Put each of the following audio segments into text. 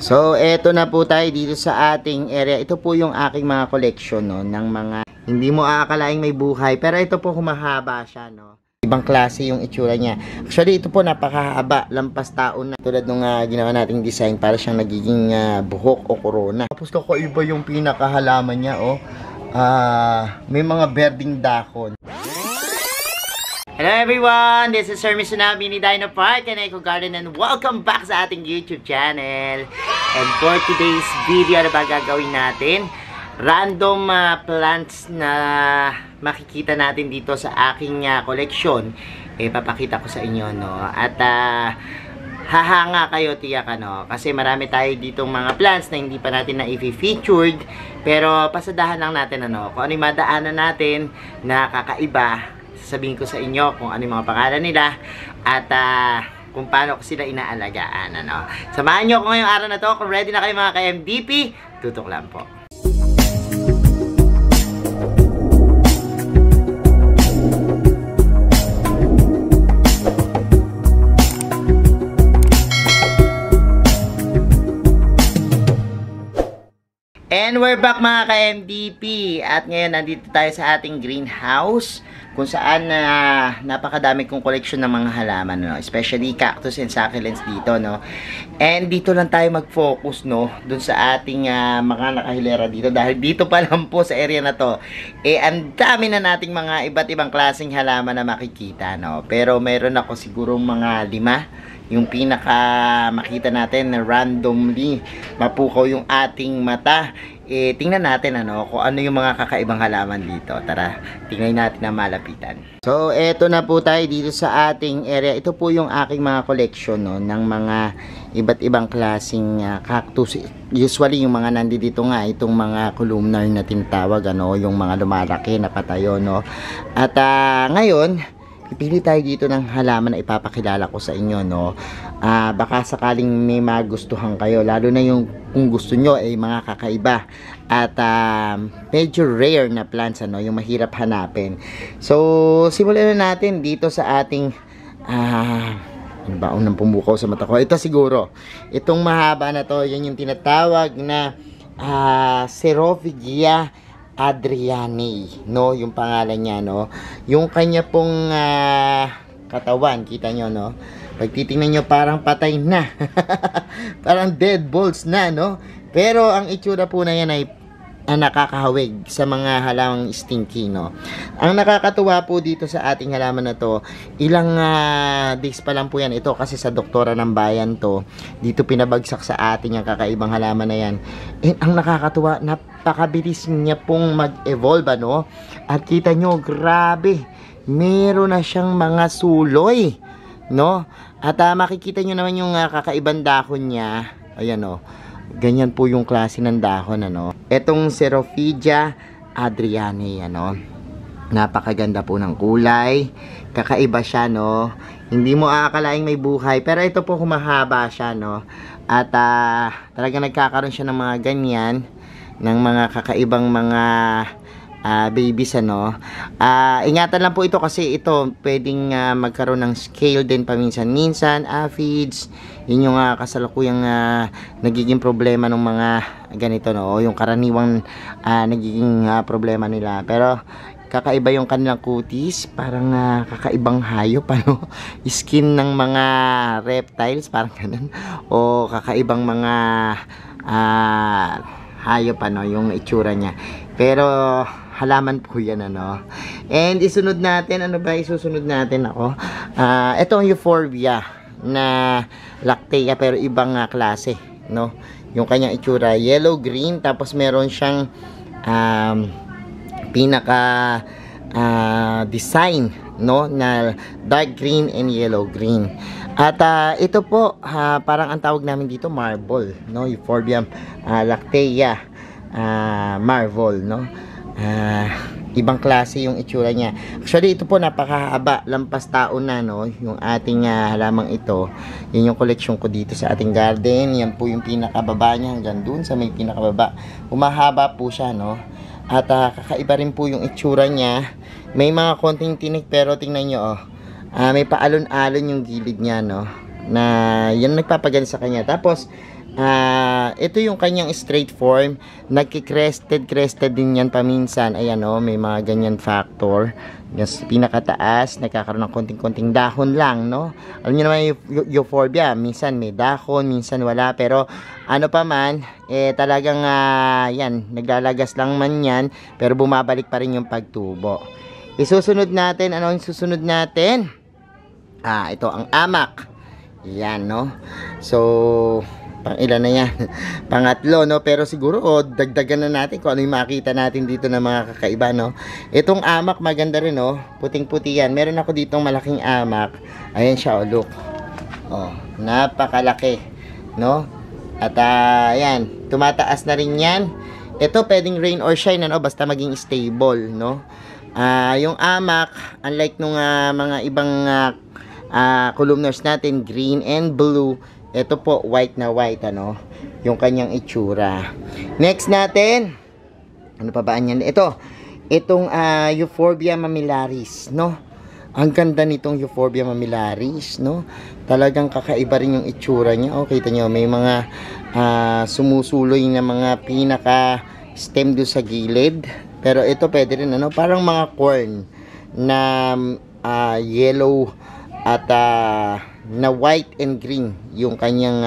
So, eto na po tayo dito sa ating area. Ito po yung aking mga collection, no, ng mga hindi mo aakalaing may buhay. Pero ito po humahaba siya, no. Ibang klase yung itsura niya. Actually, ito po napakahaba, lampas taon na. Tulad nung ginawa nating design para siyang nagiging buhok o corona. Tapos kakaiba yung pinakahalaman niya, oh. May mga berding dahon. Hello everyone! This is Sir Misunabi ni Dino Park and Eco Garden and welcome back sa ating YouTube channel. And for today's video, ano ba gagawin natin? Random plants na makikita natin dito sa aking collection. Papakita ko sa inyo, no? At hahanga kayo, tiyak, ano? Kasi marami tayo ditong mga plants na hindi pa natin na-featured. Pero pasadahan lang natin, ano? Kung ano yung madaanan natin na kakaiba, sasabihin ko sa inyo kung ano yung mga pangalan nila at kung paano ko sila inaalagaan, ano. Samahan nyo ako ngayong araw na to. Kung ready na kayo mga ka-MDP, tutok lang po. And we're back mga ka-MDP. At ngayon nandito tayo sa ating greenhouse kung saan napakadami kong collection ng mga halaman, no? Especially cactus and succulents dito, no? And dito lang tayo mag-focus, no? Dun sa ating mga nakahilera dito. Dahil dito pa lang po sa area na to, ang dami na nating mga iba't ibang klaseng halaman na makikita, no? Pero meron ako sigurong mga 5. Yung pinaka makita natin na randomly mapukaw yung ating mata. Tingnan natin, ano, kung ano yung mga kakaibang halaman dito. Tara, tingnan natin na malapitan. So, eto na po tayo dito sa ating area. Ito po yung aking mga collection, no, ng mga iba't ibang klaseng cactus. Usually, yung mga nandito nga, itong mga columnar na tinatawag, ano, yung mga lumalaki na patayo, no. At ngayon, pipili tayo dito ng halaman na ipapakilala ko sa inyo, no. Baka sakaling may magustuhan kayo, lalo na yung kung gusto nyo ay mga kakaiba at medyo rare na plants, ano, yung mahirap hanapin. So, simulan na natin dito sa ating ano ba, unang pumukaw sa mata ko. Ito siguro, itong mahaba na to, yan yung tinatawag na Xerophagia Adriani, no, yung pangalan niya, no. Yung kanya pong katawan, kita nyo, no. Pag titingnan nyo, parang patay na. Parang dead balls na, no. Pero ang itsura po na yan ay nakakahawig sa mga halamang stinky, no. Ang nakakatuwa po dito sa ating halaman na to, ilang days pa lang po yan ito kasi sa doktora ng bayan to, dito pinabagsak sa ating yung kakaibang halaman na yan. And ang nakakatuwa, napakabilis niya pong mag-evolve, ano. At kita nyo, grabe, meron na siyang mga suloy, no. At makikita nyo naman yung kakaibang dahon niya. Ayan, no. Ganyan po yung klase ng dahon, ano. Etong Xerophagia Adriani, ano. Napakaganda po ng kulay. Kakaiba siya, no. Hindi mo aakalaing may buhay. Pero ito po humahaba siya, no. At talaga nagkakaroon siya ng mga ganyan. Ng mga kakaibang mga babies, ano. Ingatan lang po ito kasi ito pwedeng magkaroon ng scale din paminsan-minsan, aphids. Yun yung kasalukuyang nagiging problema ng mga ganito, no, yung karaniwang nagiging problema nila. Pero kakaiba yung kanilang kutis, parang kakaibang hayop, ano. Skin ng mga reptiles, parang ganun, o kakaibang mga hayop, ano, yung itsura niya. Pero halaman po yan, ano. And isunod natin, ano ba isusunod natin ako? Ito ang Euphorbia na lactea pero ibang klase, no. Yung kanyang itsura, yellow-green, tapos meron siyang pinaka design, no, na dark green and yellow-green. At ito po, parang ang tawag namin dito, marble, no, Euphorbia lactea marble, no. Ibang klase yung itsura niya. Actually, ito po napakahaba, lampas taon na, no, yung ating halamang ito. Yan yung collection ko dito sa ating garden. Yan po yung pinakababa niya hanggang dun sa may pinakababa. Humahaba po siya, no. At kakaiba rin po yung itsura niya. May mga konting tinik pero tingnan nyo, oh. May paalon-alon yung gilid niya, no, na yan nagpapaganda sa kanya. Tapos ito yung kanyang straight form. Nagki-crested din yan paminsan. Ayan o, may mga ganyan factor. Yes, pinakataas, nagkakaroon ng konting-konting dahon lang, no? Alam niyo naman yung euphorbia, minsan may dahon, minsan wala. Pero ano pa man, talagang yan, naglalagas lang man yan, pero bumabalik pa rin yung pagtubo. Isusunod natin, ano yung susunod natin? Ito ang amak. Yan, no? So, pang ilan na yan? Pangatlo, no? Pero siguro, dagdagan na natin kung ano yung makita natin dito na mga kakaiba, no? Itong amak, maganda rin, no? Puting-puti yan. Meron ako ditong malaking amak. Ayan siya, look. Napakalaki, no? At, ayan, tumataas na rin yan. Ito, pwedeng rain or shine, ano? Basta maging stable, no? Yung amak, unlike nung mga ibang columnars natin, green and blue, ito po white na white, ano, yung kanyang itsura. Next natin, ano pa ba yan? Itong Euphorbia mamillaris, no? Ang ganda nitong Euphorbia mamillaris, no? Talagang kakaiba rin yung itsura niya. Kita nyo, may mga sumusuloy na mga pinaka stem do sa gilid. Pero ito pwede rin, ano, parang mga corn na yellow at na white and green yung kanyang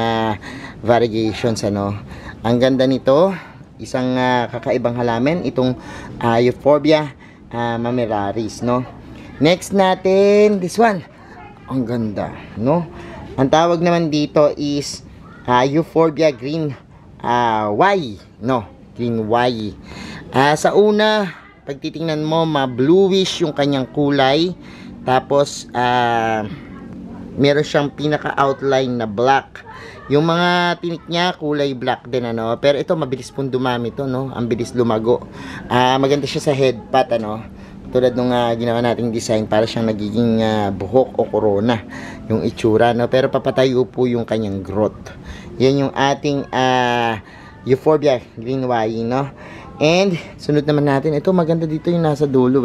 variegations, ano. Ang ganda nito, isang kakaibang halaman itong Euphorbia mamillaris, no. Next natin, this one. Ang ganda, no. Ang tawag naman dito is Euphorbia green Y, no. Green Y. Sa una, pag titingnan mo, bluish yung kanyang kulay. Tapos, meron siyang pinaka-outline na black. Yung mga tinik niya, kulay black din, ano. Pero ito, mabilis pong dumami to, no. Ang bilis lumago. Maganda siya sa headpat, ano. Tulad nung ginawa nating design, para siyang nagiging buhok o corona yung itsura, no. Pero papatayo po yung kanyang growth. Yan yung ating Euphorbia green Y, no. And, sunod naman natin. Ito, maganda dito yung nasa dulo,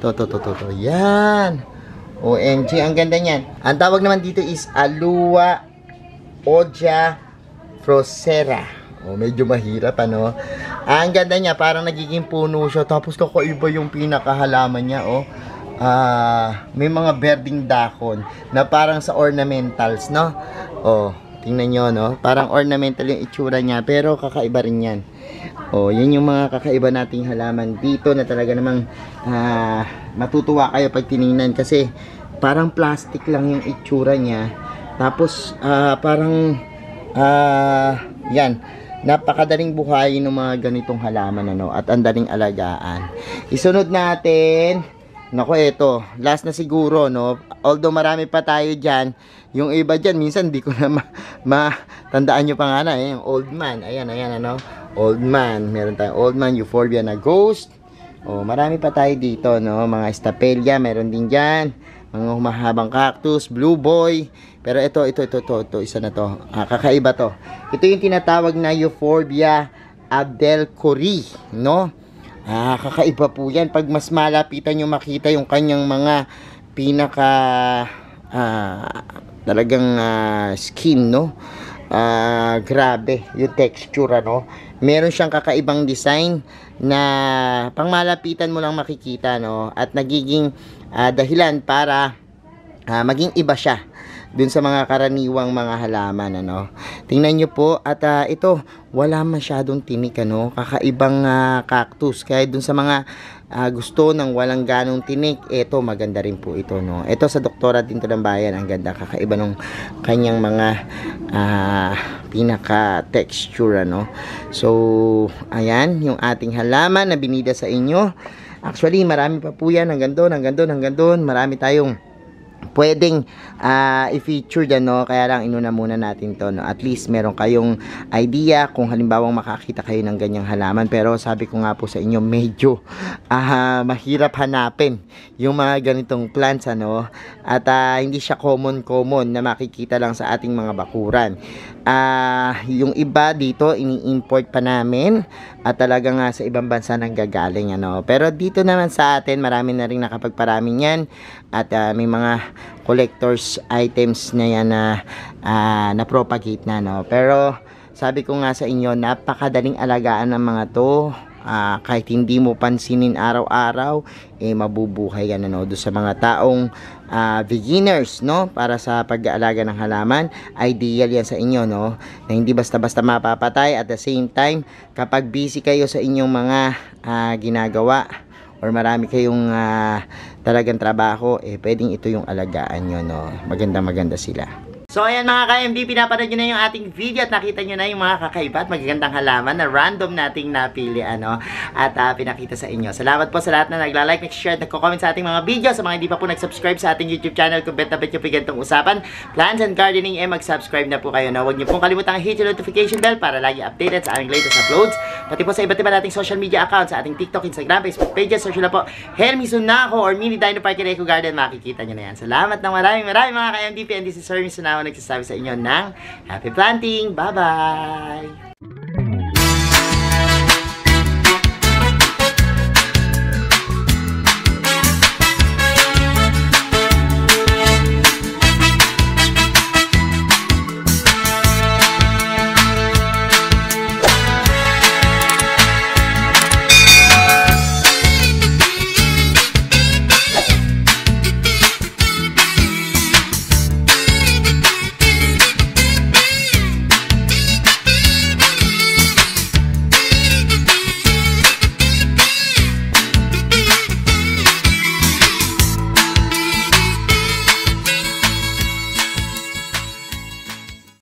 To. Yan. OMG, ang ganda niyan. Ang tawag naman dito is Alua Oja Frosera. Medyo mahirap, ano. Ang ganda niya, parang nagiging puno siya. Tapos kakaiba yung pinakahalaman niya, may mga berding dahon na parang sa ornamentals, no. Tingnan nyo, no. Parang ornamental yung itsura niya, pero kakaiba rin yan. Yan yung mga kakaiba nating halaman dito na talaga namang matutuwa kayo pag tiningnan, kasi parang plastic lang yung itsura niya. Tapos parang yan, napakadaling buhayin ng mga ganitong halaman, ano, at ang daling alagaan. Isunod natin, nako, ito, last na siguro, no. Although marami pa tayo dyan, yung iba dyan, minsan di ko na matandaan nyo pa nga na, yung old man. Ayan, ano, old man. Meron tayong old man, Euphorbia na ghost. Marami pa tayo dito, no. Mga Stapelia, meron din dyan. Mga humahabang cactus, blue boy. Pero ito, isa na to. Kakaiba to. Ito yung tinatawag na Euphorbia abdelkori, no. Kakaiba po yan. Pag mas malapitan nyo makita yung kanyang mga pinaka talagang skin, no. Grabe yung texture, ano. Meron siyang kakaibang design na pang malapitan mo lang makikita, no. At nagiging dahilan para maging iba siya dun sa mga karaniwang mga halaman, ano. Tingnan nyo po, at ito, wala masyadong tinik, ano. Kakaibang cactus. Kaya dun sa mga gusto ng walang ganong tinik, ito, maganda rin po ito, no. Ito sa Doktora Tinto ng Bayan, ang ganda, kakaiba nung kanyang mga pinaka texture, ano. So, ayan, yung ating halaman na binida sa inyo. Actually, marami pa po yan, hanggang doon. Marami tayong pwedeng i-feature dyan, no. Kaya lang inuna muna natin to, no. At least meron kayong idea kung halimbawang makakita kayo ng ganyang halaman. Pero sabi ko nga po sa inyo, medyo mahirap hanapin yung mga ganitong plants, ano. At hindi siya common na makikita lang sa ating mga bakuran. Yung iba dito ini-import pa namin at talaga nga sa ibang bansa nang gagaling, ano. Pero dito naman sa atin, marami na rin nakapagparami niyan at may mga collectors items na yan na na-propagate na, no. Pero sabi ko nga sa inyo, napakadaling alagaan ng mga to. Kahit hindi mo pansinin araw-araw, mabubuhay ka na, no? Doon sa mga taong beginners, no? Para sa pag-aalaga ng halaman, ideal yan sa inyo, no? Na hindi basta-basta mapapatay. At the same time, kapag busy kayo sa inyong mga ginagawa, or marami kayong talagang trabaho, pwedeng ito yung alagaan nyo, no? Maganda sila. So, ayan mga ka-MD, pinapanood nyo na yung ating video at nakita nyo na yung mga kakaiba at magagandang halaman na random nating napili, ano, at pinakita sa inyo. Salamat po sa lahat na nagla-like, nag-share, nagko-comment sa ating mga video. Sa mga hindi pa po nag-subscribe sa ating YouTube channel, kung bet na bet nyo pigantong usapan, plants and gardening, mag-subscribe na po kayo. Huwag nyo pong kalimutang hit yung notification bell para lagi updated sa aming latest uploads. Pati po sa iba't iba nating social media accounts, sa ating TikTok, Instagram, Facebook pages, search nyo na po Hermie Sunako or Mini Dino Park in Eco Garden, makikita nyo na yan. Salamat ng maraming mga ka-MDP, and this is Hermie Sunako nagsasabi sa inyo ng happy planting. Bye-bye!